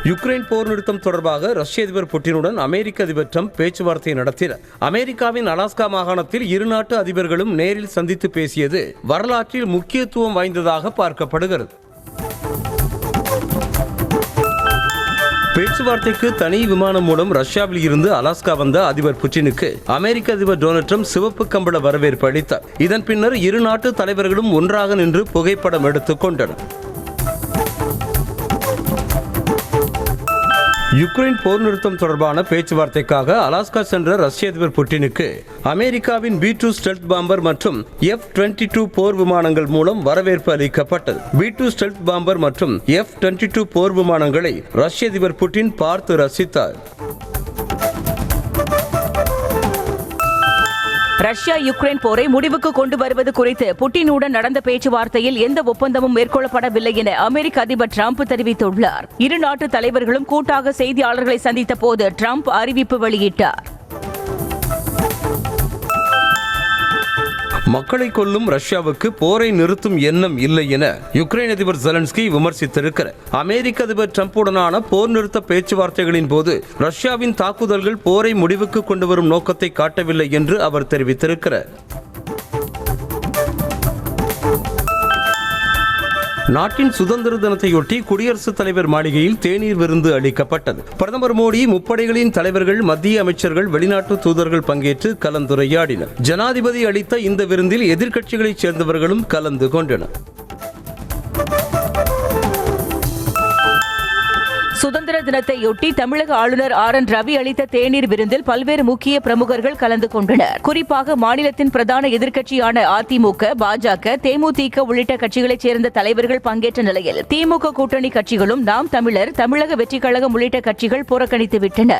Ukraine போர் நிறுத்தம் தொடர்பாக ரஷ்ய அதிபர் புட்டினுடன் அமெரிக்க அதிபர் ட்ரம்ப் பேச்சுவார்த்தை நடத்தினர். அமெரிக்காவின் அலாஸ்கா மாகாணத்தில் இரு நாட்டு அதிபர்களும் நேரில் சந்தித்து பேசியது வரலாற்றில் முக்கியத்துவம் வாய்ந்ததாக பார்க்கப்படுகிறது. பேச்சுவார்த்தைக்கு தனி விமானம் மூலம் ரஷ்யாவில் இருந்து அலாஸ்கா வந்த அதிபர் புட்டினுக்கு அமெரிக்க அதிபர் டொனால்ட் ட்ரம்ப் சிவப்பு கம்பள வரவேற்பு அளித்தார். இதன் பின்னர் இரு நாட்டு தலைவர்களும் ஒன்றாக நின்று புகைப்படம் எடுத்துக் கொண்டனர். யுக்ரைன் போர் நிறுத்தம் தொடர்பான பேச்சுவார்த்தைக்காக அலாஸ்கா சென்ற ரஷ்ய அதிபர் புட்டினுக்கு அமெரிக்காவின் B-2 ஸ்டெல்த் பாம்பர் மற்றும் F-22 போர் விமானங்கள் மூலம் வரவேற்பு அளிக்கப்பட்டது. B-2 ஸ்டெல்த் பாம்பர் மற்றும் F-22 போர் விமானங்களை ரஷ்ய அதிபர் புட்டின் பார்த்து ரசித்தார். ரஷ்யா யுக்ரைன் போரை முடிவுக்கு கொண்டு வருவது குறித்து புட்டினுடன் நடந்த பேச்சுவார்த்தையில் எந்த ஒப்பந்தமும் மேற்கொள்ளப்படவில்லை என அமெரிக்க அதிபர் ட்ரம்ப் தெரிவித்துள்ளார். இரு நாட்டு தலைவர்களும் கூட்டாக செய்தியாளர்களை சந்தித்த போது ட்ரம்ப் அறிவிப்பு வெளியிட்டார். மக்களை கொல்லும் ரஷ்யாவுக்கு போரை நிறுத்தும் எண்ணம் இல்லை என யுக்ரைன் அதிபர் ஜெலன்ஸ்கி விமர்சித்திருக்கிறார். அமெரிக்க அதிபர் ட்ரம்புடனான போர் நிறுத்த பேச்சுவார்த்தைகளின் போது ரஷ்யாவின் தாக்குதல்கள் போரை முடிவுக்கு கொண்டு வரும் நோக்கத்தை காட்டவில்லை என்று அவர் தெரிவித்திருக்கிறார். நாட்டின் சுதந்திர தினத்தையொட்டி குடியரசுத் தலைவர் மாளிகையில் தேநீர் விருந்து அளிக்கப்பட்டது. பிரதமர் மோடி, முப்படைகளின் தலைவர்கள், மத்திய அமைச்சர்கள், வெளிநாட்டு தூதர்கள் பங்கேற்று கலந்துரையாடினர். ஜனாதிபதி அளித்த இந்த விருந்தில் எதிர்க்கட்சிகளைச் சேர்ந்தவர்களும் கலந்து கொண்டனர். சுதந்திர தினத்தையொட்டி தமிழக ஆளுநர் RN ரவி அளித்த தேநீர் விருந்தில் பல்வேறு முக்கிய பிரமுகர்கள் கலந்து கொண்டனர். குறிப்பாக மாநிலத்தின் பிரதான எதிர்க்கட்சியான அதிமுக, பாஜக, தேமுதிக உள்ளிட்ட கட்சிகளைச் சேர்ந்த தலைவர்கள் பங்கேற்ற நிலையில் திமுக கூட்டணி கட்சிகளும் நாம் தமிழர், தமிழக வெற்றிக் கழகம் உள்ளிட்ட கட்சிகள் புறக்கணித்துவிட்டன.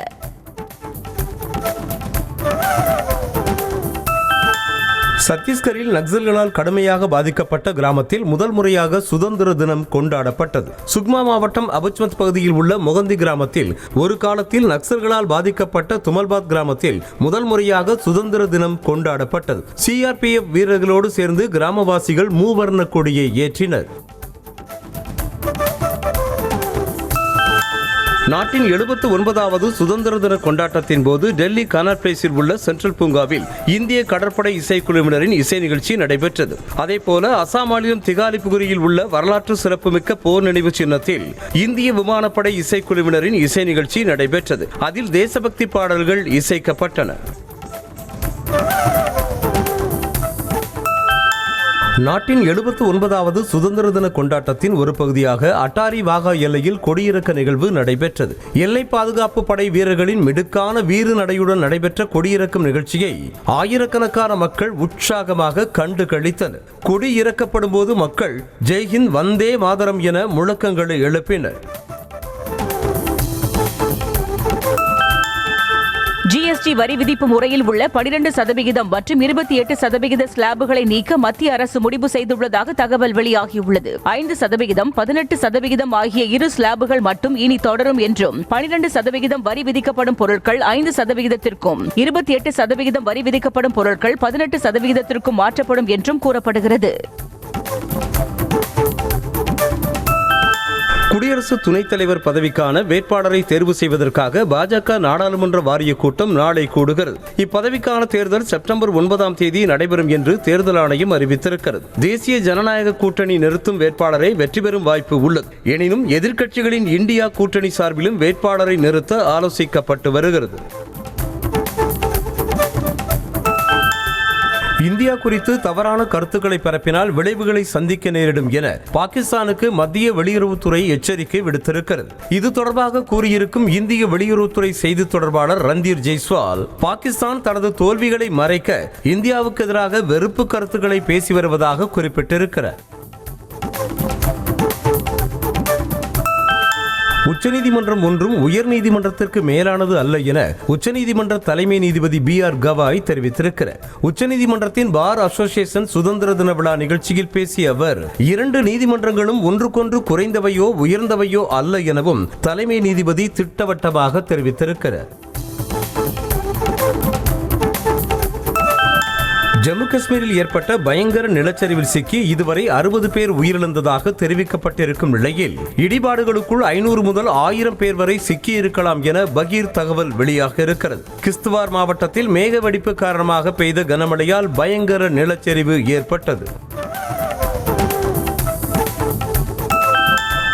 சத்தீஸ்கரில் நக்சல்களால் கடுமையாக பாதிக்கப்பட்ட கிராமத்தில் முதல் முறையாக சுதந்திர தினம் கொண்டாடப்பட்டது. சுக்மா மாவட்டம் அபுச்மத் பகுதியில் உள்ள மொகந்தி கிராமத்தில் ஒரு காலத்தில் நக்சல்களால் பாதிக்கப்பட்ட துமல்பாத் கிராமத்தில் முதல் முறையாக சுதந்திர தினம் கொண்டாடப்பட்டது. CRPF வீரர்களோடு சேர்ந்து கிராமவாசிகள் மூவர்ண கொடியை ஏற்றினர். நாட்டின் 79வது சுதந்திர தின கொண்டாட்டத்தின் போது டெல்லி கானாட் பிளேஸில் உள்ள சென்ட்ரல் பூங்காவில் இந்திய கடற்படை இசைக்குழுவினரின் இசை நிகழ்ச்சி நடைபெற்றது. அதேபோல அசாம் மாநிலம் திகாலிபுகுரியில் உள்ள வரலாற்று சிறப்புமிக்க போர் நினைவு சின்னத்தில் இந்திய விமானப்படை இசைக்குழுவினரின் இசை நிகழ்ச்சி நடைபெற்றது. அதில் தேசபக்தி பாடல்கள் இசைக்கப்பட்டன. நாட்டின் 79வது சுதந்திர தின கொண்டாட்டத்தின் ஒரு பகுதியாக அட்டாரி வாகா எல்லையில் கொடியிறக்க நிகழ்வு நடைபெற்றது. எல்லை பாதுகாப்பு படை வீரர்களின் மிடுக்கான வீறு நடையுடன் நடைபெற்ற கொடியிறக்கும் நிகழ்ச்சியை ஆயிரக்கணக்கான மக்கள் உற்சாகமாக கண்டு களித்தனர். கொடி இறக்கப்படும் போது மக்கள் ஜெய்ஹிந்த், வந்தே மாதரம் என முழக்கங்களை எழுப்பினர். GST வரி விதிப்பு முறையில் உள்ள 12% மற்றும் 28% ஸ்லாபுகளை நீக்க மத்திய அரசு முடிவு செய்துள்ளதாக தகவல் வெளியாகியுள்ளது. 5%, 18% ஆகிய இரு ஸ்லாபுகள் மட்டும் இனி தொடரும் என்றும் 12% வரி விதிக்கப்படும் பொருட்கள் 5%த்திற்கும் 28% வரி விதிக்கப்படும் பொருட்கள் 18%த்திற்கும் மாற்றப்படும் என்றும் கூறப்படுகிறது. குடியரசு துணைத் தலைவர் பதவிக்கான வேட்பாளரை தேர்வு செய்வதற்காக பாஜக நாடாளுமன்ற வாரிய கூட்டம் நாளை கூடுகிறது. இப்பதவிக்கான தேர்தல் செப்டம்பர் 9ஆம் தேதி நடைபெறும் என்று தேர்தல் ஆணையம் அறிவித்திருக்கிறது. தேசிய ஜனநாயக கூட்டணி நிறுத்தும் வேட்பாளரை வெற்றி பெறும் வாய்ப்பு உள்ளது. எனினும் எதிர்க்கட்சிகளின் இந்தியா கூட்டணி சார்பிலும் வேட்பாளரை நிறுத்த ஆலோசிக்கப்பட்டு வருகிறது. இந்தியா குறித்து தவறான கருத்துக்களை பரப்பினால் விளைவுகளை சந்திக்க நேரிடும் என பாகிஸ்தானுக்கு மத்திய வெளியுறவுத்துறை எச்சரிக்கை விடுத்திருக்கிறது. இது தொடர்பாக கூறியிருக்கும் இந்திய வெளியுறவுத்துறை செய்தி தொடர்பாளர் ரந்தீர் ஜெய்ஸ்வால், பாகிஸ்தான் தனது தோல்விகளை மறைக்க இந்தியாவுக்கு எதிராக வெறுப்பு கருத்துக்களை பேசி வருவதாக குறிப்பிட்டிருக்கிறார். உச்சநீதிமன்றம் ஒன்றும் உயர்நீதிமன்றத்திற்கு மேலானது அல்ல என உச்சநீதிமன்ற தலைமை நீதிபதி BR கவாய் தெரிவித்திருக்கிறார். உச்சநீதிமன்றத்தின் பார் அசோசியேஷன் சுதந்திர தின விழா நிகழ்ச்சியில் பேசிய அவர், 2 நீதிமன்றங்களும் ஒன்றுக்கொன்று குறைந்தவையோ உயர்ந்தவையோ அல்ல எனவும் தலைமை நீதிபதி திட்டவட்டமாக தெரிவித்திருக்கிறார். ஜம்மு காஷ்மீரில் ஏற்பட்ட பயங்கர நிலச்சரிவில் சிக்கி இதுவரை 60 பேர் உயிரிழந்ததாக தெரிவிக்கப்பட்டிருக்கும் நிலையில் இடிபாடுகளுக்குள் 500 முதல் 1000 பேர் வரை சிக்கியிருக்கலாம் என பகீர் தகவல் வெளியாக இருக்கிறது. கிஸ்துவார் மாவட்டத்தில் மேக வெடிப்பு காரணமாக பெய்த கனமழையால் பயங்கர நிலச்சரிவு ஏற்பட்டது.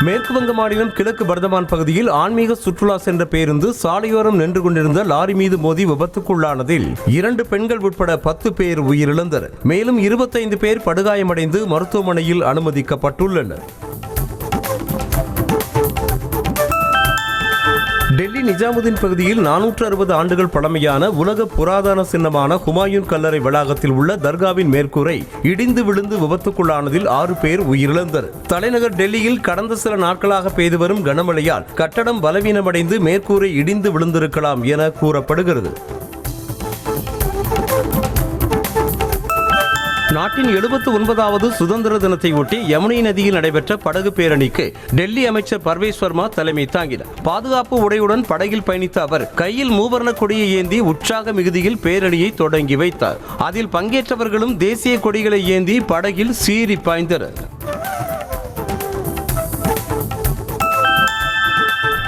மேற்கு வங்க மாநிலம் கிழக்கு பர்தமான் பகுதியில் ஆன்மீக சுற்றுலா சென்ற பேருந்து சாலையோரம் நின்று கொண்டிருந்த லாரி மீது மோதி விபத்துக்குள்ளானதில் 2 பெண்கள் உட்பட 10 பேர் உயிரிழந்தனர். மேலும் 25 பேர் படுகாயமடைந்து மருத்துவமனையில் அனுமதிக்கப்பட்டுள்ளனர். டெல்லி நிஜாமுதீன் பகுதியில் 460 ஆண்டுகள் பழமையான உலக புராதன சின்னமான ஹுமாயூன் கல்லறை வளாகத்தில் உள்ள தர்காவின் மேற்கூரை இடிந்து விழுந்து விபத்துக்குள்ளானதில் 6 பேர் உயிரிழந்தனர். தலைநகர் டெல்லியில் கடந்த சில நாட்களாக பெய்து வரும் கனமழையால் கட்டடம் பலவீனமடைந்து மேற்கூரை இடிந்து விழுந்திருக்கலாம் என கூறப்படுகிறது. நாட்டின் 79வது சுதந்திர தினத்தை ஒட்டி யமுனை நதியில் நடைபெற்ற படகு பேரணிக்கு டெல்லி அமைச்சர் பர்வேஸ் வர்மா தலைமை தாங்கினார். பாதுகாப்பு உடையுடன் படகில் பயணித்த அவர் கையில் மூவர்ண கொடியை ஏந்தி உற்சாக மிகுதியில் பேரணியை தொடங்கி வைத்தார். அதில் பங்கேற்றவர்களும் தேசிய கொடிகளை ஏந்தி படகில் சீறி பாய்ந்தனர்.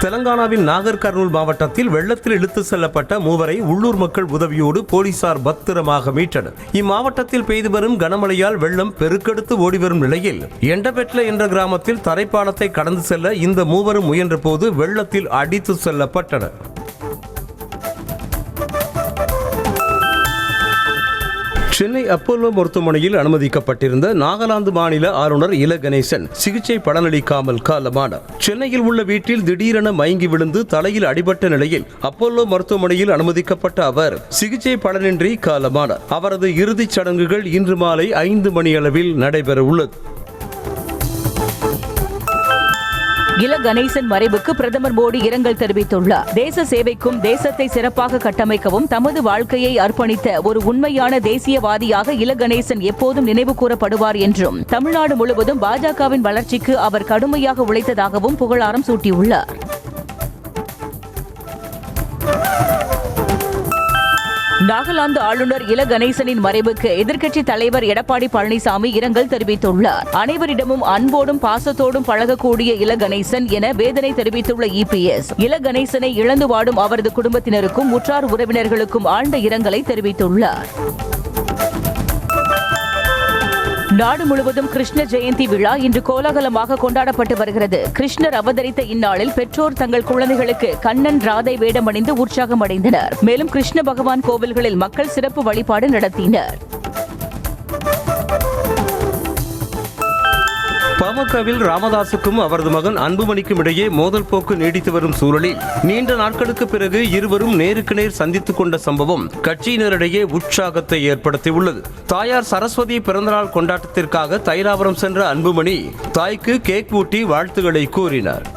தெலங்கானாவின் நாகர் கர்னூல் மாவட்டத்தில் வெள்ளத்தில் இழுத்து செல்லப்பட்ட 3 உள்ளூர் மக்கள் உதவியோடு போலீசார் பத்திரமாக மீட்டனர். இம்மாவட்டத்தில் பெய்து வரும் கனமழையால் வெள்ளம் பெருக்கெடுத்து ஓடிவரும் நிலையில் எண்டபெட்ல என்ற கிராமத்தில் தரைப்பாலத்தை கடந்து செல்ல இந்த 3 முயன்ற போது வெள்ளத்தில் அடித்து செல்லப்பட்டனர். சென்னை அப்போலோ மருத்துவமனையில் அனுமதிக்கப்பட்டிருந்த நாகாலாந்து மாநில ஆளுநர் இல கணேசன் சிகிச்சை பலனளிக்காமல் காலமானார். சென்னையில் உள்ள வீட்டில் திடீரென மயங்கி விழுந்து தலையில் அடிபட்ட நிலையில் அப்போலோ மருத்துவமனையில் அனுமதிக்கப்பட்ட அவர் சிகிச்சை பலனின்றி காலமானார். அவரது இறுதிச் சடங்குகள் இன்று மாலை 5 மணி அளவில் நடைபெற உள்ளது. இல கணேசன் மறைவுக்கு பிரதமர் மோடி இரங்கல் தெரிவித்துள்ளார். தேச சேவைக்கும் தேசத்தை சிறப்பாக கட்டமைக்கவும் தமது வாழ்க்கையை அர்ப்பணித்த ஒரு உண்மையான தேசியவாதியாக இல கணேசன் எப்போதும் நினைவு கூறப்படுவார் என்றும் தமிழ்நாடு முழுவதும் பாஜகவின் வளர்ச்சிக்கு அவர் கடுமையாக உழைத்ததாகவும் புகழாரம் சூட்டியுள்ளார். நாகாலாந்து ஆளுநர் இல கணேசனின் மறைவுக்கு எதிர்க்கட்சித் தலைவர் எடப்பாடி பழனிசாமி இரங்கல் தெரிவித்துள்ளார். அனைவரிடமும் அன்போடும் பாசத்தோடும் பழகக்கூடிய இல கணேசன் என வேதனை தெரிவித்துள்ள இபிஎஸ் இல கணேசனை இழந்து வாடும் அவரது குடும்பத்தினருக்கும் உற்றார் உறவினர்களுக்கும் ஆழ்ந்த இரங்கலை தெரிவித்துள்ளார். நாடு முழுவதும் கிருஷ்ண ஜெயந்தி விழா இன்று கோலாகலமாக கொண்டாடப்பட்டு வருகிறது. கிருஷ்ணர் அவதரித்த இந்நாளில் பெற்றோர் தங்கள் குழந்தைகளுக்கு கண்ணன் ராதை வேடமணிந்து உற்சாகம் அடைந்தனர். மேலும் கிருஷ்ண பகவான் கோவில்களில் மக்கள் சிறப்பு வழிபாடு நடத்தினர். பாமகவில் ராமதாசுக்கும் அவரது மகன் அன்புமணிக்கும் இடையே மோதல் போக்கு நீடித்து வரும் சூழலில் நீண்ட நாட்களுக்கு பிறகு இருவரும் நேருக்கு நேர் சந்தித்துக் கொண்ட சம்பவம் கட்சியினரிடையே உற்சாகத்தை ஏற்படுத்தியுள்ளது. தாயார் சரஸ்வதி பிறந்தநாள் கொண்டாட்டத்திற்காக தைலாபுரம் சென்ற அன்புமணி தாய்க்கு கேக் ஊட்டி வாழ்த்துக்களை கூறினார்.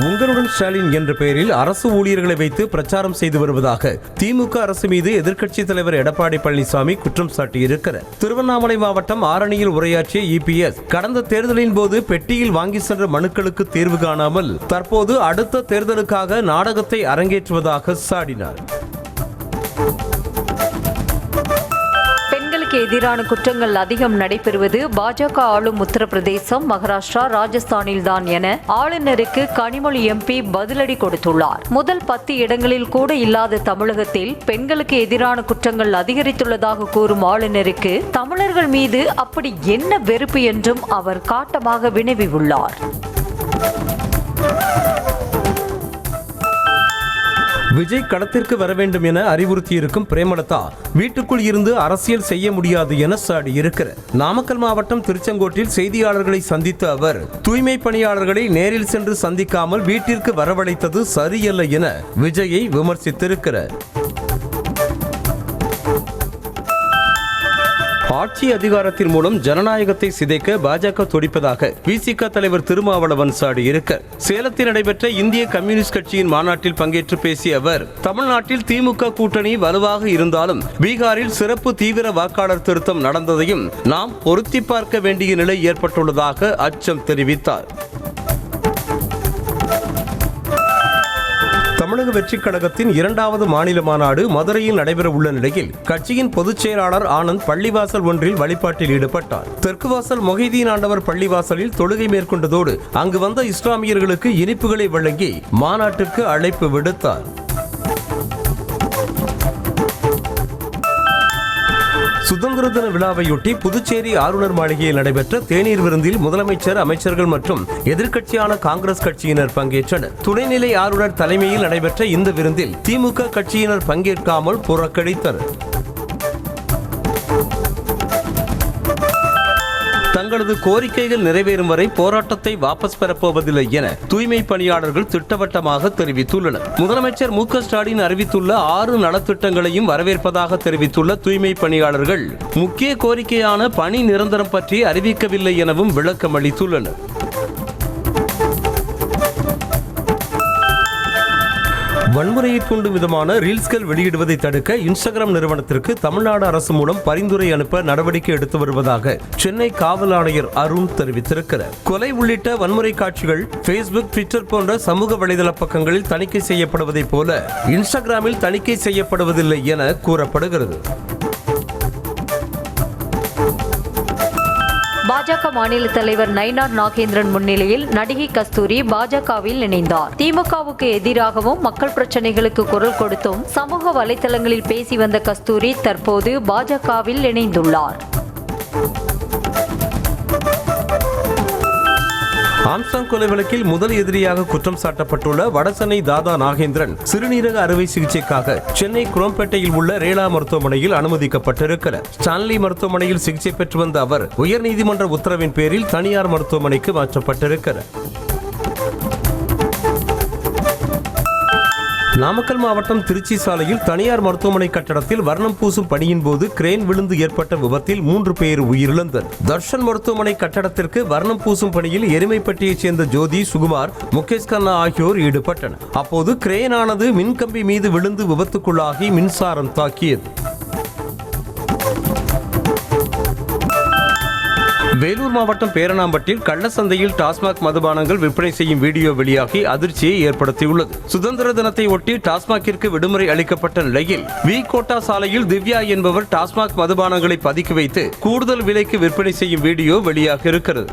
உங்களுடன் ஸ்டாலின் என்ற பெயரில் அரசு ஊழியர்களை வைத்து பிரச்சாரம் செய்து வருவதாக திமுக அரசு மீது எதிர்க்கட்சித் தலைவர் எடப்பாடி பழனிசாமி குற்றம் சாட்டியிருக்கிறார். திருவண்ணாமலை மாவட்டம் ஆரணியில் உரையாற்றிய இபிஎஸ் கடந்த தேர்தலின் போது பெட்டியில் வாங்கி சென்ற மனுக்களுக்கு தீர்வு காணாமல் தற்போது அடுத்த தேர்தலுக்காக நாடகத்தை அரங்கேற்றுவதாக சாடினார். எதிரான குற்றங்கள் அதிகம் நடைபெறுவது பாஜக ஆளும் உத்தரப்பிரதேசம், மகாராஷ்டிரா, ராஜஸ்தானில் தான் என ஆளுநருக்கு கனிமொழி எம்பி பதிலடி கொடுத்துள்ளார். முதல் 10 இடங்களில் கூட இல்லாத தமிழகத்தில் பெண்களுக்கு எதிரான குற்றங்கள் அதிகரித்துள்ளதாக கூறும் ஆளுநருக்கு தமிழர்கள் மீது அப்படி என்ன வெறுப்பு என்றும் அவர் காட்டமாக வினவியுள்ளார். விஜய் களத்திற்கு வர வேண்டும் என அறிவுறுத்தியிருக்கும் பிரேமலதா வீட்டுக்குள் இருந்து அரசியல் செய்ய முடியாது என சாடியிருக்கிறார். நாமக்கல் மாவட்டம் திருச்செங்கோட்டில் செய்தியாளர்களை சந்தித்த அவர் தூய்மை பணியாளர்களை நேரில் சென்று சந்திக்காமல் வீட்டிற்கு வரவழைத்தது சரியல்ல என விஜயை விமர்சித்திருக்கிறார். ஆட்சி அதிகாரத்தின் மூலம் ஜனநாயகத்தை சிதைக்க பாஜக துடிப்பதாக விசிக தலைவர் திருமாவளவன் சாடியிருக்கிறார். சேலத்தில் நடைபெற்ற இந்திய கம்யூனிஸ்ட் கட்சியின் மாநாட்டில் பங்கேற்று பேசிய அவர் தமிழ்நாட்டில் திமுக கூட்டணி வலுவாக இருந்தாலும் பீகாரில் சிறப்பு தீவிர வாக்காளர் திருத்தம் நடந்ததையும் நாம் பொருத்தி பார்க்க வேண்டிய நிலை ஏற்பட்டுள்ளதாக அச்சம் தெரிவித்தார். தமிழக வெற்றிக் கழகத்தின் 2வது மாநில மாநாடு மதுரையில் நடைபெற உள்ள நிலையில் கட்சியின் பொதுச் செயலாளர் ஆனந்த் பள்ளிவாசல் ஒன்றில் வழிபாட்டில் ஈடுபட்டார். தெற்கு வாசல் மொஹிதீன் ஆண்டவர் பள்ளிவாசலில் தொழுகை மேற்கொண்டதோடு அங்கு வந்த இஸ்லாமியர்களுக்கு இனிப்புகளை வழங்கி மாநாட்டுக்கு அழைப்பு விடுத்தார். சுதந்திர தின விழாவையொட்டி புதுச்சேரி ஆளுநர் மாளிகையில் நடைபெற்ற தேநீர் விருந்தில் முதலமைச்சர், அமைச்சர்கள் மற்றும் எதிர்க்கட்சியான காங்கிரஸ் கட்சியினர் பங்கேற்றனர். துணைநிலை ஆளுநர் தலைமையில் நடைபெற்ற இந்த விருந்தில் திமுக கட்சியினர் பங்கேற்காமல் புறக்கணித்தனர். தங்களது கோரிக்கைகள் நிறைவேறும் வரை போராட்டத்தை வாபஸ் பெறப்போவதில்லை என தூய்மை பணியாளர்கள் திட்டவட்டமாக தெரிவித்துள்ளனர். முதலமைச்சர் மு.க.ஸ்டாலின் அறிவித்துள்ள 6 நலத்திட்டங்களையும் வரவேற்பதாக தெரிவித்துள்ள தூய்மை பணியாளர்கள் முக்கிய கோரிக்கையான பணி நிரந்தரம் பற்றி அறிவிக்கவில்லை எனவும் விளக்கம் அளித்துள்ளனர். வன்முறையை தூண்டும் விதமான ரீல்ஸ்கள் வெளியிடுவதை தடுக்க இன்ஸ்டாகிராம் நிறுவனத்திற்கு தமிழ்நாடு அரசு மூலம் பரிந்துரை அனுப்ப நடவடிக்கை எடுத்து வருவதாக சென்னை காவல் ஆணையர் அருண் தெரிவித்திருக்கிறார். கொலை உள்ளிட்ட வன்முறை காட்சிகள் பேஸ்புக், ட்விட்டர் போன்ற சமூக வலைதள பக்கங்களில் தணிக்கை செய்யப்படுவதைப் போல இன்ஸ்டாகிராமில் தணிக்கை செய்யப்படுவதில்லை என கூறப்படுகிறது. பாஜக மாநில தலைவர் நயினார் நாகேந்திரன் முன்னிலையில் நடிகை கஸ்தூரி பாஜகவில் இணைந்தார். திமுகவுக்கு எதிராகவும் மக்கள் பிரச்சனைகளுக்கு குரல் கொடுத்தும் சமூக வலைதளங்களில் பேசி வந்த கஸ்தூரி தற்போது பாஜகவில் இணைந்துள்ளார். ஆம்ஸ்டாங் கொலை வழக்கில் முதல் எதிரியாக குற்றம் சாட்டப்பட்டுள்ள வடசென்னை தாதா நாகேந்திரன் சிறுநீரக அறுவை சிகிச்சைக்காக சென்னை குரோம்பேட்டையில் உள்ள ரேலா மருத்துவமனையில் அனுமதிக்கப்பட்டிருக்கிறார். ஸ்டான்லி மருத்துவமனையில் சிகிச்சை பெற்று வந்த அவர் உயர்நீதிமன்ற உத்தரவின் பேரில் தனியார் மருத்துவமனைக்கு மாற்றப்பட்டிருக்கிறார். நாமக்கல் மாவட்டம் திருச்சி சாலையில் தனியார் மருத்துவமனை கட்டடத்தில் வர்ணம் பூசும் பணியின் போது கிரேன் விழுந்து ஏற்பட்ட விபத்தில் 3 பேர் உயிரிழந்தனர். தர்ஷன் மருத்துவமனை கட்டடத்திற்கு வர்ணம் பூசும் பணியில் எருமைப்பட்டியைச் சேர்ந்த ஜோதி, சுகுமார், முகேஷ் கண்ணா ஆகியோர் ஈடுபட்டனர். அப்போது கிரேனானது மின்கம்பி மீது விழுந்து விபத்துக்குள்ளாகி மின்சாரம் தாக்கியது. வேலூர் மாவட்டம் பேரணாம்பட்டில் கள்ளசந்தையில் டாஸ்மாக் மதுபானங்கள் விற்பனை செய்யும் வீடியோ வெளியாகி அதிர்ச்சியை ஏற்படுத்தியுள்ளது. சுதந்திர தினத்தை ஒட்டி டாஸ்மாகிற்கு விடுமுறை அளிக்கப்பட்ட நிலையில் வி கோட்டா சாலையில் திவ்யா என்பவர் டாஸ்மாக் மதுபானங்களை பதுக்கி வைத்து கூடுதல் விலைக்கு விற்பனை செய்யும் வீடியோ வெளியாகி இருக்கிறது.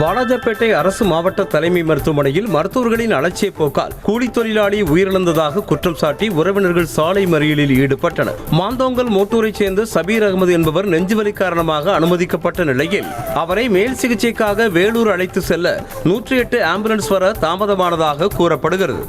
வாலாஜாப்பேட்டை அரசு மாவட்ட தலைமை மருத்துவமனையில் மருத்துவர்களின் அலட்சிய போக்கால் கூலி தொழிலாளி உயிரிழந்ததாக குற்றம் சாட்டி உறவினர்கள் சாலை மறியலில் ஈடுபட்டனர். மாந்தோங்கல் மோட்டூரைச் சேர்ந்த சபீர் அகமது என்பவர் நெஞ்சுவலி காரணமாக அனுமதிக்கப்பட்ட நிலையில் அவரை மேல் சிகிச்சைக்காக வேலூர் அழைத்து செல்ல 108 ஆம்புலன்ஸ் வர தாமதமானதாக கூறப்படுகிறது.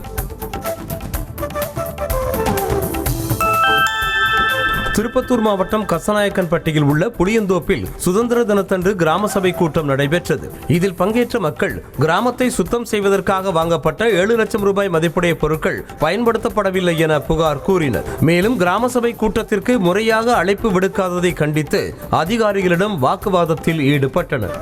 திருப்பத்தூர் மாவட்டம் கசநாயக்கன்பட்டியில் உள்ள புளியந்தோப்பில் சுதந்திர தினத்தன்று கிராம சபை கூட்டம் நடைபெற்றது. இதில் பங்கேற்ற மக்கள் கிராமத்தை சுத்தம் செய்வதற்காக வாங்கப்பட்ட 7 லட்சம் ரூபாய் மதிப்புடைய பொருட்கள் பயன்படுத்தப்படவில்லை என புகார் கூறினர். மேலும் கிராம சபை கூட்டத்திற்கு முறையாக அழைப்பு விடுக்காததை கண்டித்து அதிகாரிகளிடம் வாக்குவாதத்தில் ஈடுபட்டனர்.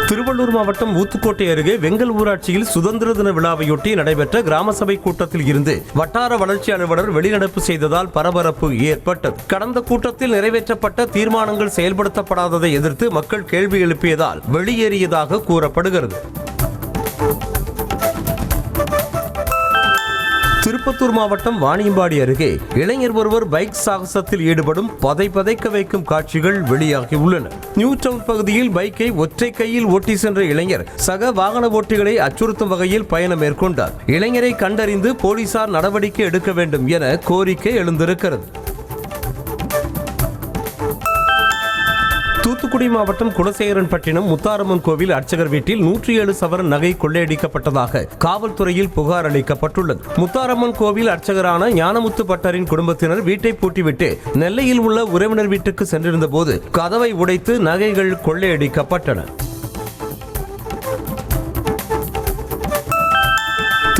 திருவள்ளூர் மாவட்டம் ஊத்துக்கோட்டை அருகே வெங்கல் ஊராட்சியில் சுதந்திர தின விழாவையொட்டி நடைபெற்ற கிராம சபை கூட்டத்தில் இருந்து வட்டார வளர்ச்சி அலுவலர் வெளிநடப்பு செய்ததால் பரபரப்பு ஏற்பட்டது. கடந்த கூட்டத்தில் நிறைவேற்றப்பட்ட தீர்மானங்கள் செயல்படுத்தப்படாததை எதிர்த்து மக்கள் கேள்வி எழுப்பியதால் வெளியேறியதாக கூறப்படுகிறது. திருப்பத்தூர் மாவட்டம் வாணியம்பாடி அருகே இளைஞர் ஒருவர் பைக் சாகசத்தில் ஈடுபடும் பதைக்க வைக்கும் காட்சிகள் வெளியாகியுள்ளன. நியூ டவுன் பகுதியில் பைக்கை ஒற்றை கையில் ஓட்டி சென்ற இளைஞர் சக வாகன ஓட்டிகளை அச்சுறுத்தும் வகையில் பயணம் மேற்கொண்டார். இளைஞரை கண்டறிந்து போலீசார் நடவடிக்கை எடுக்க வேண்டும் என கோரிக்கை எழுந்திருக்கிறது. தூத்துக்குடி மாவட்டம் குலசேகரன்பட்டினம் முத்தாரம்மன் கோவில் அர்ச்சகர் வீட்டில் 107 சவரன் நகை கொள்ளையடிக்கப்பட்டதாக காவல்துறையில் புகார் அளிக்கப்பட்டுள்ளது. முத்தாரம்மன் கோவில் அர்ச்சகரான ஞானமுத்து பட்டரின் குடும்பத்தினர் வீட்டை பூட்டிவிட்டு நெல்லையில் உள்ள உறவினர் வீட்டுக்கு சென்றிருந்த போது கதவை உடைத்து நகைகள் கொள்ளையடிக்கப்பட்டன.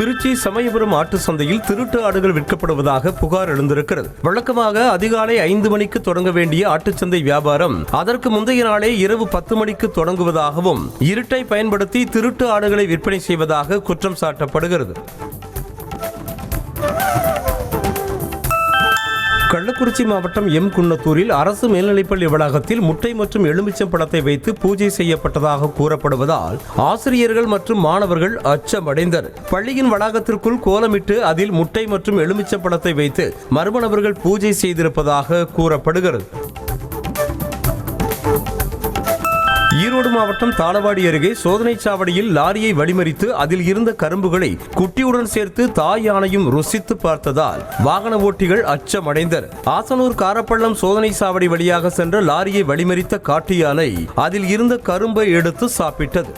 திருச்சி சமயபுரம் ஆட்டு சந்தையில் திருட்டு ஆடுகள் விற்கப்படுவதாக புகார் எழுந்திருக்கிறது. வழக்கமாக அதிகாலை 5 மணிக்கு தொடங்க வேண்டிய ஆட்டுச்சந்தை வியாபாரம் அதற்கு முந்தைய நாளே இரவு 10 மணிக்கு தொடங்குவதாகவும் இருட்டை பயன்படுத்தி திருட்டு ஆடுகளை விற்பனை செய்வதாக குற்றம் சாட்டப்படுகிறது. கள்ளக்குறிச்சி மாவட்டம் எம் குன்னத்தூரில் அரசு மேல்நிலைப்பள்ளி வளாகத்தில் முட்டை மற்றும் எலுமிச்சம் பழத்தை வைத்து பூஜை செய்யப்பட்டதாக கூறப்படுவதால் ஆசிரியர்கள் மற்றும் மாணவர்கள் அச்சமடைந்தனர். பள்ளியின் வளாகத்திற்குள் கோலமிட்டு அதில் முட்டை மற்றும் எலுமிச்சம் பழத்தை வைத்து மர்ம நபர்கள் பூஜை செய்திருப்பதாக கூறப்படுகிறது. ஈரோடு மாவட்டம் தாளவாடி அருகே சோதனை சாவடியில் லாரியை வழிமறித்து அதில் இருந்த கரும்புகளை குட்டியுடன் சேர்த்து தாய் யானையும் ருசித்து பார்த்ததால் வாகன ஓட்டிகள் அச்சமடைந்தனர். ஆசனூர் காரப்பள்ளம் சோதனை சாவடி வழியாக சென்ற லாரியை வழிமறித்த காட்டு யானை அதில் இருந்த கரும்பை எடுத்து சாப்பிட்டது.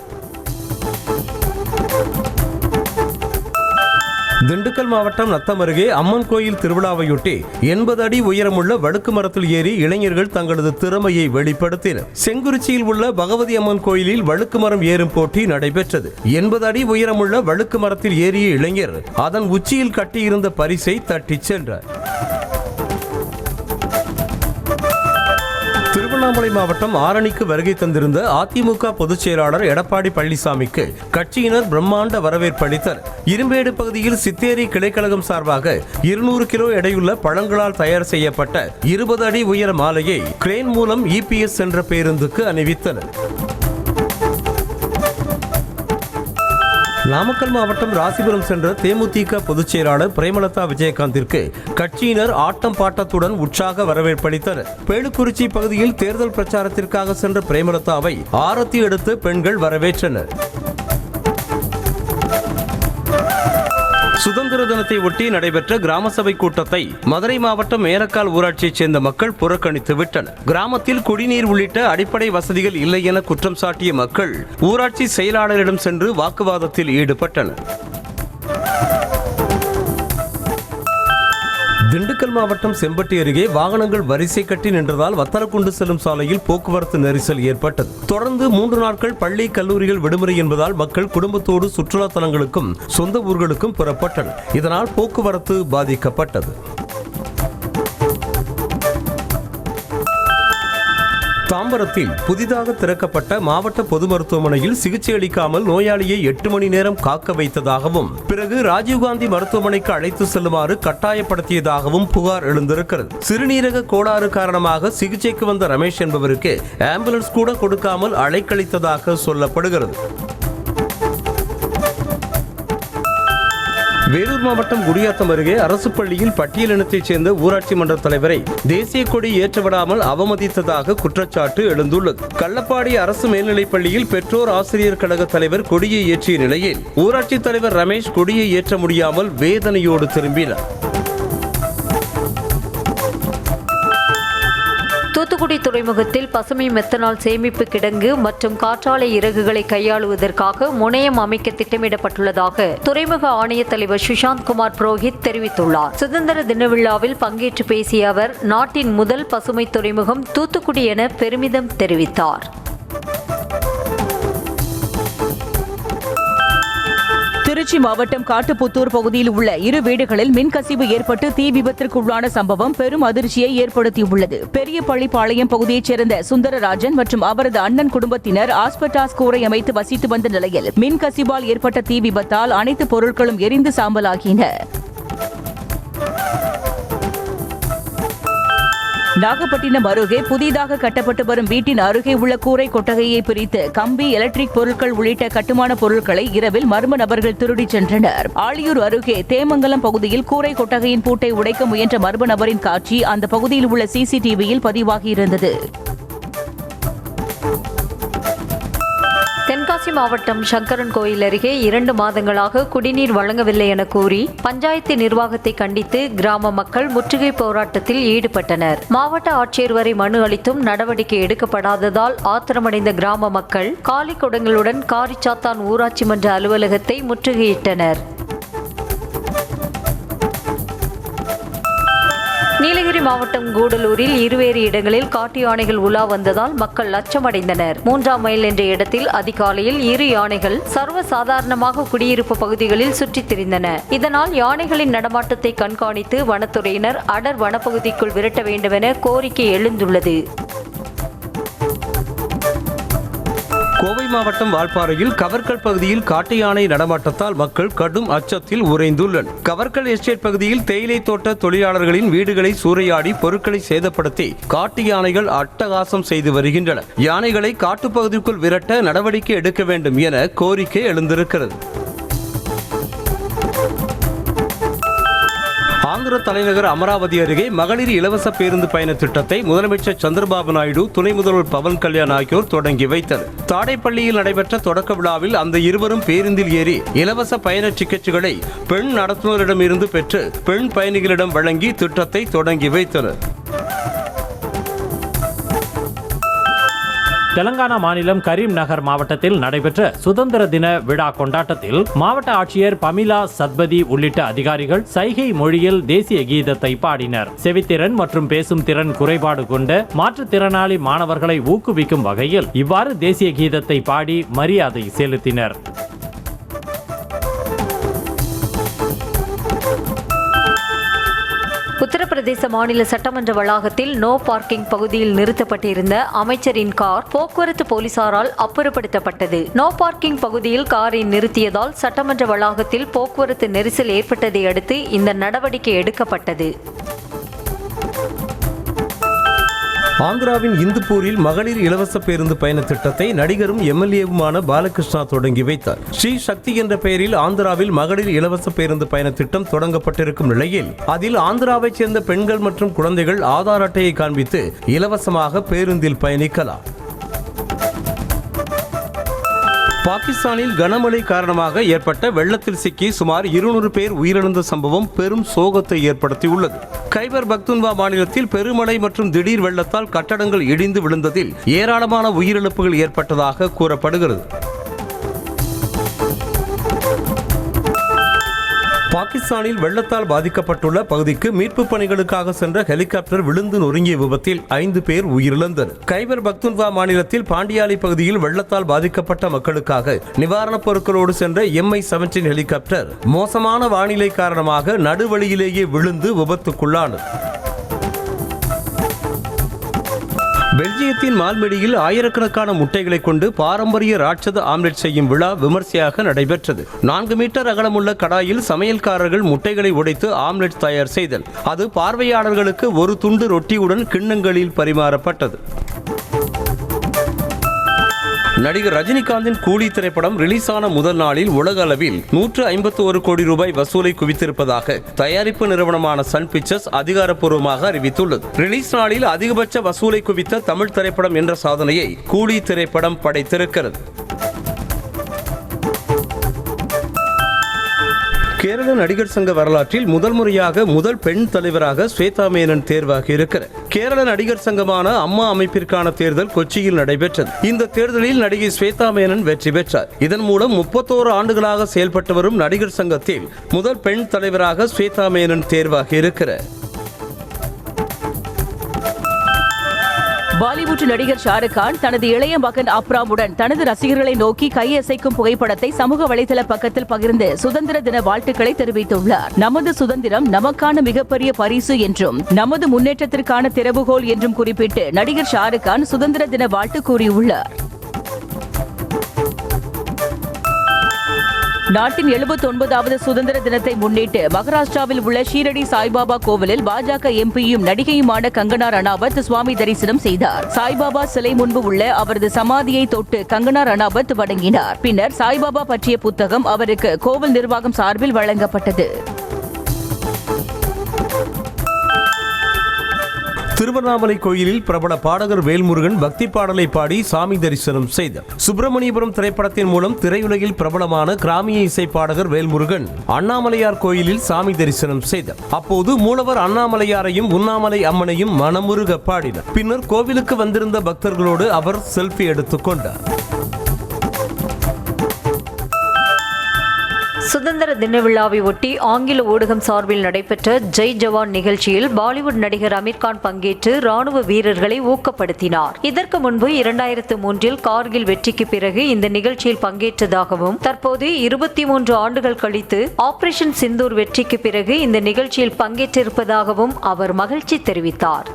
திண்டுக்கல் மாவட்டம் நத்தம் அருகே அம்மன் கோயில் திருவிழாவையொட்டி 80 அடி உயரமுள்ள வழுக்கு மரத்தில் ஏறி இளைஞர்கள் தங்களது திறமையை வெளிப்படுத்தினர். செங்குறிச்சியில் உள்ள பகவதி அம்மன் கோயிலில் வழுக்கு மரம் ஏறும் போட்டி நடைபெற்றது. 80 அடி உயரமுள்ள வழுக்கு மரத்தில் ஏறிய இளைஞர் அதன் உச்சியில் கட்டியிருந்த பரிசை தட்டிச் சென்றார். திருவண்ணாமலை மாவட்டம் ஆரணிக்கு வருகை தந்திருந்த அதிமுக பொதுச் செயலாளர் எடப்பாடி பழனிசாமிக்கு கட்சியினர் பிரம்மாண்ட வரவேற்பு அளித்தனர். இரும்பேடு பகுதியில் சித்தேரி கிளைக்கழகம் சார்பாக 200 கிலோ எடையுள்ள பழங்களால் தயார் செய்யப்பட்ட 20 அடி உயர மாலையை கிரேன் மூலம் EPS என்ற பேருந்துக்கு அணிவித்தனர். நாமக்கல் மாவட்டம் ராசிபுரம் சென்ற தேமுதிக பொதுச் செயலாளர் பிரேமலதா விஜயகாந்திற்கு கட்சியினர் ஆட்டம் பாட்டத்துடன் உற்சாக வரவேற்பளித்தனர். பேளுக்குறிச்சி பகுதியில் தேர்தல் பிரச்சாரத்திற்காக சென்ற பிரேமலதாவை ஆரத்தி எடுத்து பெண்கள் வரவேற்றனர். சுதந்திர தினத்தை ஒட்டி நடைபெற்ற கிராம சபை கூட்டத்தை மதுரை மாவட்டம் மேலக்கால் ஊராட்சியைச் சேர்ந்த மக்கள் புறக்கணித்து விட்டனர். கிராமத்தில் குடிநீர் உள்ளிட்ட அடிப்படை வசதிகள் இல்லை என குற்றம் சாட்டிய மக்கள் ஊராட்சி செயலாளரிடம் சென்று வாக்குவாதத்தில் ஈடுபட்டனர். திண்டுக்கல் மாவட்டம் செம்பட்டி அருகே வாகனங்கள் வரிசை கட்டி நின்றதால் வத்தலக்குண்டு செல்லும் சாலையில் போக்குவரத்து நெரிசல் ஏற்பட்டது. தொடர்ந்து 3 நாட்கள் பள்ளி கல்லூரிகள் விடுமுறை என்பதால் மக்கள் குடும்பத்தோடு சுற்றுலா தலங்களுக்கும் சொந்த ஊர்களுக்கும் புறப்பட்டனர். இதனால் போக்குவரத்து பாதிக்கப்பட்டது. தாம்பரத்தில் புதிதாக திறக்கப்பட்ட மாவட்ட பொது மருத்துவமனையில் சிகிச்சை அளிக்காமல் நோயாளியை 8 மணி நேரம் காக்க வைத்ததாகவும் பிறகு ராஜீவ்காந்தி மருத்துவமனைக்கு அழைத்து செல்லுமாறு கட்டாயப்படுத்தியதாகவும் புகார் எழுந்திருக்கிறது. சிறுநீரக கோளாறு காரணமாக சிகிச்சைக்கு வந்த ரமேஷ் என்பவருக்கு ஆம்புலன்ஸ் கூட கொடுக்காமல் அழைக்கழித்ததாக சொல்லப்படுகிறது. வேலூர் மாவட்டம் குடியாத்தம் அருகே அரசு பள்ளியில் பட்டியலினத்தைச் சேர்ந்த ஊராட்சி மன்ற தலைவரை தேசிய கொடி ஏற்றவிடாமல் அவமதித்ததாக குற்றச்சாட்டு எழுந்துள்ளது. கள்ளப்பாடி அரசு மேல்நிலைப் பள்ளியில் பெற்றோர் ஆசிரியர் கழக தலைவர் கொடியை ஏற்றிய நிலையில் ஊராட்சி தலைவர் ரமேஷ் கொடியை ஏற்ற முடியாமல் வேதனையோடு திரும்பினார். தூத்துக்குடி துறைமுகத்தில் பசுமை மெத்தனால் சேமிப்பு கிடங்கு மற்றும் காற்றாலை இறகுகளை கையாளுவதற்காக முனையம் அமைக்க திட்டமிடப்பட்டுள்ளதாக துறைமுக ஆணைய தலைவர் சுஷாந்த் குமார் புரோஹித் தெரிவித்துள்ளார். சுதந்திர தின விழாவில் பங்கேற்று பேசிய அவர் நாட்டின் முதல் பசுமை துறைமுகம் தூத்துக்குடி என பெருமிதம் தெரிவித்தார். திருச்சி மாவட்டம் காட்டுப்புத்தூர் பகுதியில் உள்ள 2 வீடுகளில் மின்கசிவு ஏற்பட்டு தீ விபத்திற்குள்ளான சம்பவம் பெரும் அதிர்ச்சியை ஏற்படுத்தியுள்ளது. பெரிய பள்ளிப்பாளையம் பகுதியைச் சேர்ந்த சுந்தரராஜன் மற்றும் அவரது அண்ணன் குடும்பத்தினர் ஆஸ்பெட்டாஸ் கூரை அமைத்து வசித்து வந்த நிலையில் மின்கசிவால் ஏற்பட்ட தீ விபத்தால் அனைத்து பொருட்களும் எரிந்து சாம்பலாகின. நாகப்பட்டினம் அருகே புதிதாக கட்டப்பட்டு வரும் வீட்டின் அருகே உள்ள கூரை கொட்டகையை பிரித்து கம்பி, எலக்ட்ரிக் பொருட்கள் உள்ளிட்ட கட்டுமான பொருட்களை இரவில் மர்ம நபர்கள் திருடிச் சென்றனர். ஆழியூர் அருகே தேமங்கலம் பகுதியில் கூரை கொட்டகையின் பூட்டை உடைக்க முயன்ற மர்ம நபரின் காட்சி அந்த பகுதியில் உள்ள CCTVயில் பதிவாகியிருந்தது. தென்காசி மாவட்டம் சங்கரன் கோயில் அருகே 2 மாதங்களாக குடிநீர் வழங்கவில்லை என கூறி பஞ்சாயத்து நிர்வாகத்தை கண்டித்து கிராம மக்கள் முற்றுகை போராட்டத்தில் ஈடுபட்டனர். மாவட்ட ஆட்சியர் வரை மனு அளித்தும் நடவடிக்கை எடுக்கப்படாததால் ஆத்திரமடைந்த கிராம மக்கள் காலி குடங்களுடன் காரிச்சாத்தான் ஊராட்சி மன்ற அலுவலகத்தை முற்றுகையிட்டனர். நீலகிரி மாவட்டம் கூடலூரில் 2 இடங்களில் காட்டு யானைகள் உலா வந்ததால் மக்கள் அச்சமடைந்தனர். 3ஆம் மைல் என்ற இடத்தில் அதிகாலையில் 2 யானைகள் சர்வசாதாரணமாக குடியிருப்பு பகுதிகளில் சுற்றித் திரிந்தன. இதனால் யானைகளின் நடமாட்டத்தை கண்காணித்து வனத்துறையினர் அடர் வனப்பகுதிக்குள் விரட்ட வேண்டுமென கோரிக்கை எழுந்துள்ளது. கோவை மாவட்டம் வால்பாறையில் கவர்கல் பகுதியில் காட்டு யானை நடமாட்டத்தால் மக்கள் கடும் அச்சத்தில் உறைந்துள்ளனர். கவர்கல் எஸ்டேட் பகுதியில் தேயிலை தோட்ட தொழிலாளர்களின் வீடுகளை சூறையாடி பொருட்களை சேதப்படுத்தி காட்டு யானைகள் அட்டகாசம் செய்து வருகின்றன. யானைகளை காட்டுப்பகுதிக்குள் விரட்ட நடவடிக்கை எடுக்க வேண்டும் என கோரிக்கை எழுந்திருக்கிறது. ஆந்திர தலைநகர் அமராவதி அருகே மகளிர் இலவச பேருந்து பயண திட்டத்தை முதலமைச்சர் சந்திரபாபு நாயுடு, துணை முதல்வர் பவன் கல்யாண் ஆகியோர் தொடங்கி வைத்தனர். தாடைப்பள்ளியில் நடைபெற்ற தொடக்க விழாவில் அந்த இருவரும் பேருந்தில் ஏறி இலவச பயண டிக்கெட்டுகளை பெண் நடத்துனரிடமிருந்து பெற்று பெண் பயணிகளிடம் வழங்கி திட்டத்தை தொடங்கி வைத்தனர். தெலங்கானா மாநிலம் கரீம் நகர் மாவட்டத்தில் நடைபெற்ற சுதந்திர தின விழா கொண்டாட்டத்தில் மாவட்ட ஆட்சியர் பமிலா சத்பதி உள்ளிட்ட அதிகாரிகள் சைகை மொழியில் தேசிய கீதத்தை பாடினர். செவித்திறன் மற்றும் பேசும் திறன் குறைபாடு கொண்ட மாற்றுத்திறனாளி மாணவர்களை ஊக்குவிக்கும் வகையில் இவ்வாறு தேசிய கீதத்தை பாடி மரியாதை செலுத்தினர். உத்தரப்பிரதேச மாநில சட்டமன்ற வளாகத்தில் நோ பார்க்கிங் பகுதியில் நிறுத்தப்பட்டிருந்த அமைச்சரின் கார் போக்குவரத்து போலீசாரால் அப்புறப்படுத்தப்பட்டது. நோ பார்க்கிங் பகுதியில் காரை நிறுத்தியதால் சட்டமன்ற வளாகத்தில் போக்குவரத்து நெரிசல் ஏற்பட்டதை அடுத்து இந்த நடவடிக்கை எடுக்கப்பட்டது. ஆந்திராவின் இந்துப்பூரில் மகளிர் இலவச பேருந்து பயண திட்டத்தை நடிகரும் எம்எல்ஏவுமான பாலகிருஷ்ணா தொடங்கி வைத்தார். ஸ்ரீ சக்தி என்ற பெயரில் ஆந்திராவில் மகளிர் இலவச பேருந்து பயண திட்டம் தொடங்கப்பட்டிருக்கும் நிலையில் அதில் ஆந்திராவைச் சேர்ந்த பெண்கள் மற்றும் குழந்தைகள் ஆதார் அட்டையை காண்பித்து இலவசமாக பேருந்தில் பயணிக்கலாம். பாகிஸ்தானில் கனமழை காரணமாக ஏற்பட்ட வெள்ளத்தில் சிக்கி சுமார் 200 பேர் உயிரிழந்த சம்பவம் பெரும் சோகத்தை ஏற்படுத்தியுள்ளது. கைபர் பக்துன்வா மாநிலத்தில் பெருமழை மற்றும் திடீர் வெள்ளத்தால் கட்டடங்கள் இடிந்து விழுந்ததில் ஏராளமான உயிரிழப்புகள் ஏற்பட்டதாக கூறப்படுகிறது. பாகிஸ்தானில் வெள்ளத்தால் பாதிக்கப்பட்டுள்ள பகுதிக்கு மீட்பு பணிகளுக்காக சென்ற ஹெலிகாப்டர் விழுந்து நொறுங்கிய விபத்தில் 5 பேர் உயிரிழந்தனர். கைபர் பக்துன்வா மாநிலத்தில் பாண்டியாலி பகுதியில் வெள்ளத்தால் பாதிக்கப்பட்ட மக்களுக்காக நிவாரணப் பொருட்களோடு சென்ற MI-17 ஹெலிகாப்டர் மோசமான வானிலை காரணமாக நடுவழியிலேயே விழுந்து விபத்துக்குள்ளானது. பெல்ஜியத்தின் மால்மெடியில் ஆயிரக்கணக்கான முட்டைகளை கொண்டு பாரம்பரிய ராட்சத ஆம்லெட் செய்யும் விழா விமர்சையாக நடைபெற்றது. 4 மீட்டர் அகலமுள்ள கடாயில் சமையல்காரர்கள் முட்டைகளை உடைத்து ஆம்லெட் தயார் செய்தல். அது பார்வையாளர்களுக்கு ஒரு துண்டு ரொட்டியுடன் கிண்ணங்களில் பரிமாறப்பட்டது. நடிகர் ரஜினிகாந்தின் கூலி திரைப்படம் ரிலீஸ் ஆன முதல் நாளில் உலக அளவில் 151 கோடி ரூபாய் வசூலை குவித்திருப்பதாக தயாரிப்பு நிறுவனமான சன் பிக்சர்ஸ் அதிகாரப்பூர்வமாக அறிவித்துள்ளது. ரிலீஸ் நாளில் அதிகபட்ச வசூலை குவித்த தமிழ் திரைப்படம் என்ற சாதனையை கூலி திரைப்படம் படைத்திருக்கிறது. கேரள நடிகர் சங்க வரலாற்றில் முதல் முறையாக முதல் பெண் தலைவராக ஸ்வேதா மேனன் தேர்வாகி இருக்கிறார். கேரள நடிகர் சங்கமான அம்மா அமைப்பிற்கான தேர்தல் கொச்சியில் நடைபெற்றது. இந்த தேர்தலில் நடிகை ஸ்வேதா மேனன் வெற்றி பெற்றார். இதன் மூலம் 31 ஆண்டுகளாக செயல்பட்டு வரும் நடிகர் சங்கத்தில் முதல் பெண் தலைவராக ஸ்வேதா மேனன் தேர்வாகி இருக்கிறார். பாலிவுட் நடிகர் ஷாருக் கான் தனது இளைய மகன் அப்ராமுடன் தனது ரசிகர்களை நோக்கி கையசைக்கும் புகைப்படத்தை சமூக வலைதள பக்கத்தில் பகிர்ந்து சுதந்திர தின வாழ்த்துக்களை தெரிவித்துள்ளார். நமது சுதந்திரம் நமக்கான மிகப்பெரிய பரிசு என்றும் நமது முன்னேற்றத்திற்கான திறவுகோல் என்றும் குறிப்பிட்டு நடிகர் ஷாருக் கான் சுதந்திர தின வாழ்த்து கூறியுள்ளார். நாட்டின் 79வது சுதந்திர தினத்தை முன்னிட்டு மகாராஷ்டிராவில் உள்ள ஷீரடி சாய்பாபா கோவிலில் பாஜக எம்பியும் நடிகையுமான கங்கனா ரணாவத் சுவாமி தரிசனம் செய்தார். சாய்பாபா சிலை முன்பு உள்ள அவரது சமாதியை தொட்டு கங்கனா ரணாவத் வணங்கினார். பின்னர் சாய்பாபா பற்றிய புத்தகம் அவருக்கு கோவில் நிர்வாகம் சார்பில் வழங்கப்பட்டது. திருவண்ணாமலை கோயிலில் பிரபல பாடகர் வேல்முருகன் பக்தி பாடலை பாடி சாமி தரிசனம் செய்தார். சுப்பிரமணியபுரம் திரைப்படத்தின் மூலம் திரையுலகில் பிரபலமான கிராமிய இசை பாடகர் வேல்முருகன் அண்ணாமலையார் கோயிலில் சாமி தரிசனம் செய்தார். அப்போது மூலவர் அண்ணாமலையாரையும் உண்ணாமலை அம்மனையும் மனமுருக பாடினார். பின்னர் கோவிலுக்கு வந்திருந்த பக்தர்களோடு அவர் செல்ஃபி எடுத்துக் கொண்டார். சுதந்திர தின விழாவை ஒட்டி ஆங்கில ஊடகம் சார்பில் நடைபெற்ற ஜெய் ஜவான் நிகழ்ச்சியில் பாலிவுட் நடிகர் அமீர்கான் பங்கேற்று ராணுவ வீரர்களை ஊக்கப்படுத்தினார். இதற்கு முன்பு 2003 கார்கில் வெற்றிக்கு பிறகு இந்த நிகழ்ச்சியில் பங்கேற்றதாகவும் தற்போது 23 ஆண்டுகள் கழித்து ஆபரேஷன் சிந்தூர் வெற்றிக்கு பிறகு இந்த நிகழ்ச்சியில் பங்கேற்றிருப்பதாகவும் அவர் மகிழ்ச்சி தெரிவித்தார்.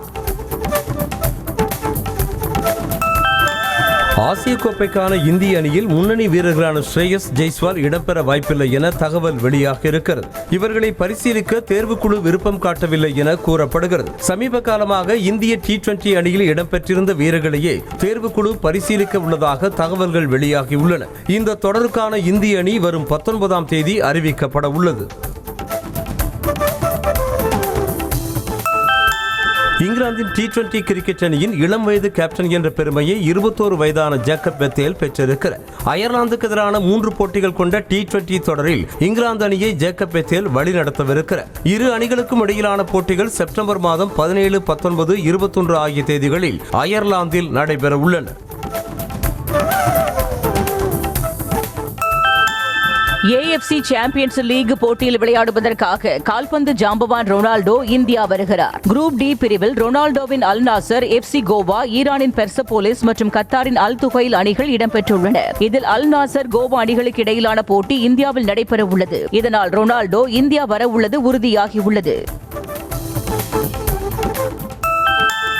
ஆசிய கோப்பைக்கான இந்திய அணியில் முன்னணி வீரர்களான ஸ்ரேயஸ் ஜெய்ஸ்வால் இடம்பெற வாய்ப்பில்லை என தகவல் வெளியாக இருக்கிறது. இவர்களை பரிசீலிக்க தேர்வுக்குழு விருப்பம் காட்டவில்லை என கூறப்படுகிறது. சமீப காலமாக இந்திய T20 அணியில் இடம்பெற்றிருந்த வீரர்களையே தேர்வுக்குழு பரிசீலிக்க உள்ளதாக தகவல்கள் வெளியாகியுள்ளன. இந்த தொடருக்கான இந்திய அணி வரும் 19ஆம் தேதி அறிவிக்கப்பட உள்ளது. இங்கிலாந்தின் T20 கிரிக்கெட் அணியின் இளம் வயது கேப்டன் என்ற பெருமையை 21 வயதான ஜேக்கப் பெத்தேல் பெற்றிருக்கிறார். அயர்லாந்துக்கு எதிரான 3 போட்டிகள் கொண்ட T20 தொடரில் இங்கிலாந்து அணியை ஜேக்கப் பெத்தேல் வழிநடத்தவிருக்கிறார். இரு அணிகளுக்கும் இடையிலான போட்டிகள் செப்டம்பர் மாதம் 17, 19, 21 ஆகிய தேதிகளில் அயர்லாந்தில் நடைபெற உள்ளன. AFC சாம்பியன்ஸ் லீக் போட்டியில் விளையாடுவதற்காக கால்பந்து ஜாம்பவான் ரொனால்டோ இந்தியா வருகிறார். குரூப் டி பிரிவில் ரொனால்டோவின் அல் நாசர், FC கோவா, ஈரானின் பெர்சபோலிஸ் மற்றும் கத்தாரின் அல் துகைல் அணிகள் இடம்பெற்றுள்ளன. இதில் அல் நாசர், கோவா அணிகளுக்கு இடையிலான போட்டி இந்தியாவில் நடைபெற உள்ளது. இதனால் ரொனால்டோ இந்தியா வர உள்ளது உறுதியாகியுள்ளது.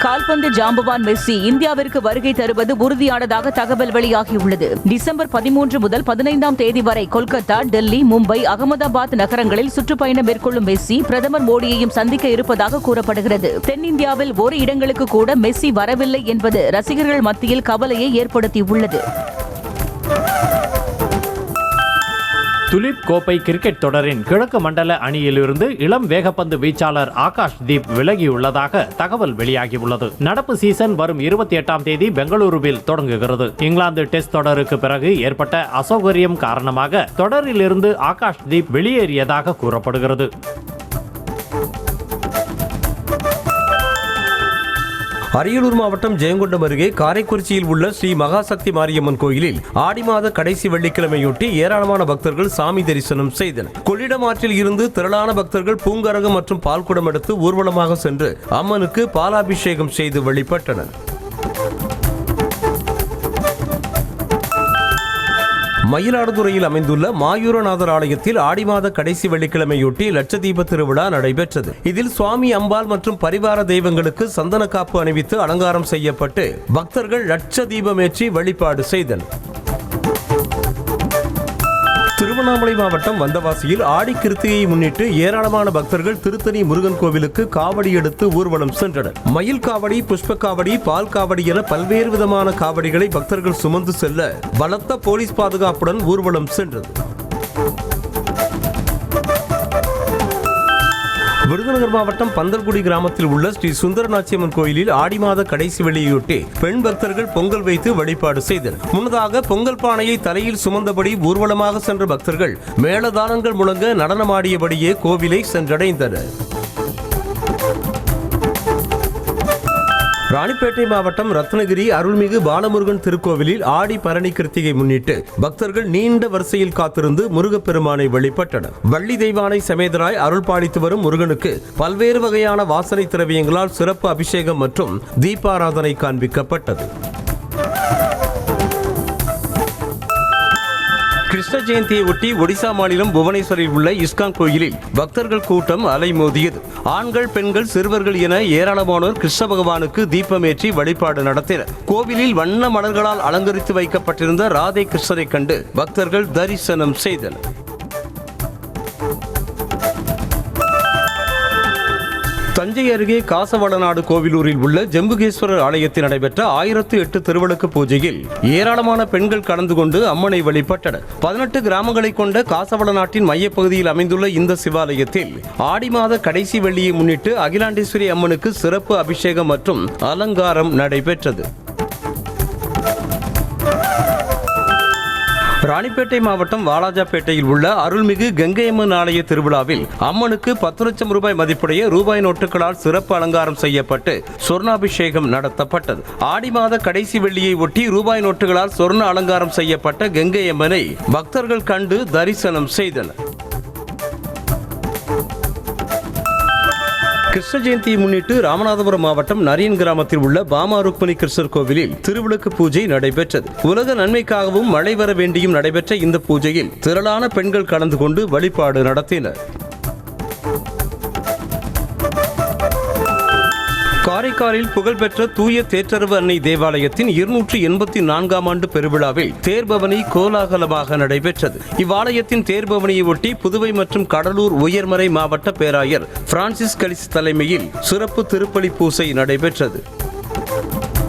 கால்பந்து ஜாம்பவான் மெஸ்ஸி இந்தியாவிற்கு வருகை தருவது உறுதியானதாக தகவல் வெளியாகியுள்ளது. டிசம்பர் 13 முதல் 15ஆம் தேதி வரை கொல்கத்தா, டெல்லி, மும்பை, அகமதாபாத் நகரங்களில் சுற்றுப்பயணம் மேற்கொள்ளும் மெஸ்ஸி பிரதமர் மோடியையும் சந்திக்க இருப்பதாக கூறப்படுகிறது. தென்னிந்தியாவில் ஒரு இடங்களுக்கு கூட மெஸ்ஸி வரவில்லை என்பது ரசிகர்கள் மத்தியில் கவலையை ஏற்படுத்தியுள்ளது. துலிப் கோப்பை கிரிக்கெட் தொடரின் கிழக்கு மண்டல அணியிலிருந்து இளம் வேகப்பந்து வீச்சாளர் ஆகாஷ் தீப் விலகியுள்ளதாக தகவல் வெளியாகியுள்ளது. நடப்பு சீசன் வரும் 28ஆம் தேதி பெங்களூருவில் தொடங்குகிறது. இங்கிலாந்து டெஸ்ட் தொடருக்கு பிறகு ஏற்பட்ட அசௌகரியம் காரணமாக தொடரிலிருந்து ஆகாஷ் தீப் வெளியேறியதாக கூறப்படுகிறது. அரியலூர் மாவட்டம் ஜெயங்கொண்டம் அருகே காரைக்குறிச்சியில் உள்ள ஸ்ரீ மகாசக்தி மாரியம்மன் கோயிலில் ஆடி மாத கடைசி வெள்ளிக்கிழமையொட்டி ஏராளமான பக்தர்கள் சாமி தரிசனம் செய்தனர். கொள்ளிடம் ஆற்றில் இருந்து திரளான பக்தர்கள் பூங்கரகம் மற்றும் பால்குடம் எடுத்து ஊர்வலமாக சென்று அம்மனுக்கு பாலாபிஷேகம் செய்து வழிபட்டனர். மயிலாடுதுறையில் அமைந்துள்ள மாயூரநாதர் ஆலயத்தில் ஆடி மாத கடைசி வெள்ளிக்கிழமையொட்டி லட்சதீப திருவிழா நடைபெற்றது. இதில் சுவாமி, அம்பாள் மற்றும் பரிவார தெய்வங்களுக்கு சந்தன காப்பு அணிவித்து அலங்காரம் செய்யப்பட்டு பக்தர்கள் லட்ச தீபமேற்றி வழிபாடு செய்தனர். திருவண்ணாமலை மாவட்டம் வந்தவாசியில் ஆடி கிருத்திகையை முன்னிட்டு ஏராளமான பக்தர்கள் திருத்தணி முருகன் கோவிலுக்கு காவடி எடுத்து ஊர்வலம் சென்றனர். மயில் காவடி, புஷ்ப காவடி, பால் காவடி என பல்வேறு விதமான காவடிகளை பக்தர்கள் சுமந்து செல்ல பலத்த போலீஸ் பாதுகாப்புடன் ஊர்வலம் சென்றது. விருதுநகர் மாவட்டம் பந்தல்குடி கிராமத்தில் உள்ள ஸ்ரீ சுந்தரநாச்சியம்மன் கோயிலில் ஆடி மாத கடைசி வெள்ளியொட்டி பெண் பக்தர்கள் பொங்கல் வைத்து வழிபாடு செய்தனர். முன்னதாக பொங்கல் பானையை தலையில் சுமந்தபடி ஊர்வலமாக சென்ற பக்தர்கள் மேளதாளங்கள் முழங்க நடனமாடியபடியே கோவிலை சென்றடைந்தனர். ராணிப்பேட்டை மாவட்டம் ரத்னகிரி அருள்மிகு பாலமுருகன் திருக்கோவிலில் ஆடி பரணி கிருத்திகை முன்னிட்டு பக்தர்கள் நீண்ட வரிசையில் காத்திருந்து முருகப்பெருமானை வழிபட்டனர். வள்ளி தெய்வானை சமேதராய் அருள் பாலித்து வரும் முருகனுக்கு பல்வேறு வகையான வாசனை திரவியங்களால் சிறப்பு அபிஷேகம் மற்றும் தீபாராதனை காண்பிக்கப்பட்டது. கிருஷ்ண ஜெயந்தியை ஒட்டி ஒடிசா மாநிலம் புவனேஸ்வரில் உள்ள இஸ்கான் கோயிலில் பக்தர்கள் கூட்டம் அலைமோதியது. ஆண்கள், பெண்கள், சிறுவர்கள் என ஏராளமானோர் கிருஷ்ண பகவானுக்கு தீபமேற்றி வழிபாடு நடத்தினர். கோவிலில் வண்ண மலர்களால் அலங்கரித்து வைக்கப்பட்டிருந்த ராதை கிருஷ்ணரை கண்டு பக்தர்கள் தரிசனம் செய்தனர். தஞ்சை அருகே காசவடநாடு கோவிலூரில் உள்ள ஜம்புகேஸ்வரர் ஆலயத்தில் நடைபெற்ற 1008 திருவிளக்கு பூஜையில் ஏராளமான பெண்கள் கலந்து கொண்டு அம்மனை வழிபட்டனர். 18 கிராமங்களை கொண்ட காசவடநாட்டின் மையப்பகுதியில் அமைந்துள்ள இந்த சிவாலயத்தில் ஆடி மாத கடைசி வெள்ளியை முன்னிட்டு அகிலாண்டேஸ்வரி அம்மனுக்கு சிறப்பு அபிஷேகம் மற்றும் அலங்காரம் நடைபெற்றது. ராணிப்பேட்டை மாவட்டம் வாலாஜாப்பேட்டையில் உள்ள அருள்மிகு கங்கையம்மன் ஆலய திருவிழாவில் அம்மனுக்கு 10 லட்சம் ரூபாய் மதிப்புடைய ரூபாய் நோட்டுகளால் சிறப்பு அலங்காரம் செய்யப்பட்டு சொர்ணாபிஷேகம் நடத்தப்பட்டது. ஆடி மாத கடைசி வெள்ளியை ஒட்டி ரூபாய் நோட்டுகளால் சொர்ண அலங்காரம் செய்யப்பட்ட கங்கையம்மனை பக்தர்கள் கண்டு தரிசனம் செய்தனர். கிருஷ்ண ஜெயந்தியை முன்னிட்டு ராமநாதபுரம் மாவட்டம் நரியன் கிராமத்தில் உள்ள பாமா ருக்மணி கிருஷ்ணர் கோவிலில் திருவிளக்கு பூஜை நடைபெற்றது. உலக நன்மைக்காகவும் மழை வர வேண்டியும் நடைபெற்ற இந்த பூஜையில் திரளான பெண்கள் கலந்து கொண்டு வழிபாடு நடத்தினர். காரைக்காலில் புகழ்பெற்ற தூய தேற்றரவு அன்னை தேவாலயத்தின் 284ஆம் ஆண்டு பெருவிழாவில் தேர்பவனி கோலாகலமாக நடைபெற்றது. இவ்வாலயத்தின் தேர்பவனியை ஒட்டி புதுவை மற்றும் கடலூர் உயர்மறை மாவட்ட பேராயர் பிரான்சிஸ் கலிஸ் தலைமையில் சிறப்பு திருப்பலி பூசை நடைபெற்றது.